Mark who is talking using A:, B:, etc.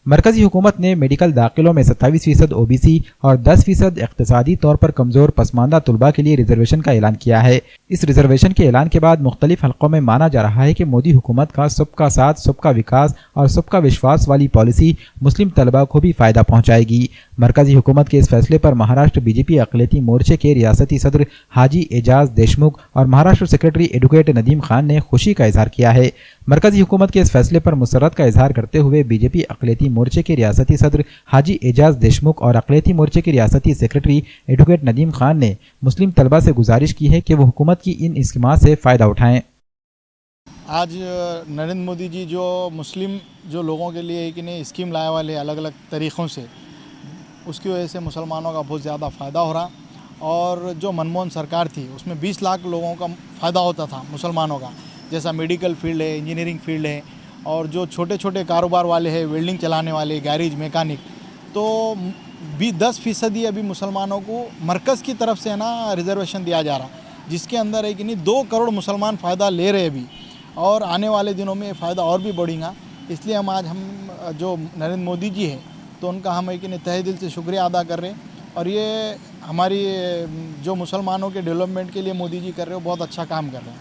A: मरकजी हुकूमत ने मेडिकल दाखिलों में 27% OBC और 10% इक्तिसादी तौर पर कमजोर पसमानदा तलबा के लिए रिजर्वेशन का ऐलान किया है। इस रिजर्वेशन के ऐलान के बाद मुख्तलिफ हलकों में माना जा रहा है कि मोदी हुकूमत का सबका साथ, सबका विकास और सबका विश्वास वाली पॉलिसी मुस्लिम तलबा को भी फायदा पहुंचाएगी। मरकजी हुकूमत के इस फैसले पर महाराष्ट्र बीजेपी अक़लियती मोर्चे के रियासती सदर हाजी एजाज देशमुख और महाराष्ट्र सेक्रेटरी एडवोकेट नदीम खान ने खुशी का इजहार किया है। मरकजी हुकूमत के इस फैसले पर मुसर्रत का इजहार करते हुए बीजेपी अक़लियती मोर्चे के रियासती सदर हाजी एजाज देशमुख और अक़लियती मोर्चे के रियासती सेक्रेटरी एडवोकेट नदीम खान ने मुस्लिम तलबा से गुजारिश की है कि वो हुकूमत की इन स्कीमात से फ़ायदा उठाएं।
B: आज नरेंद्र मोदी जी जो मुस्लिम जो लोगों के लिए कि नहीं स्कीम लाए वाले अलग अलग तरीक़ों से, उसकी वजह से मुसलमानों का बहुत ज़्यादा फ़ायदा हो रहा। और जो मनमोहन सरकार थी उसमें 20 लाख लोगों का फ़ायदा होता था मुसलमानों का, जैसा मेडिकल फील्ड है, इंजीनियरिंग फील्ड है, और जो छोटे छोटे कारोबार वाले हैं, वेल्डिंग चलाने वाले, गैरेज, मैकेनिक, तो 10% अभी मुसलमानों को मरकज़ की तरफ से ना रिजर्वेशन दिया जा रहा, जिसके अंदर है कि नहीं 2 करोड़ मुसलमान फ़ायदा ले रहे अभी, और आने वाले दिनों में फ़ायदा और भी बढ़ेगा। इसलिए हम जो नरेंद्र मोदी जी हैं तो उनका हम एक तहे दिल से शुक्रिया अदा कर रहे हैं। और ये हमारी जो मुसलमानों के डेवलपमेंट के लिए मोदी जी कर रहे हो बहुत अच्छा काम कर रहे हैं।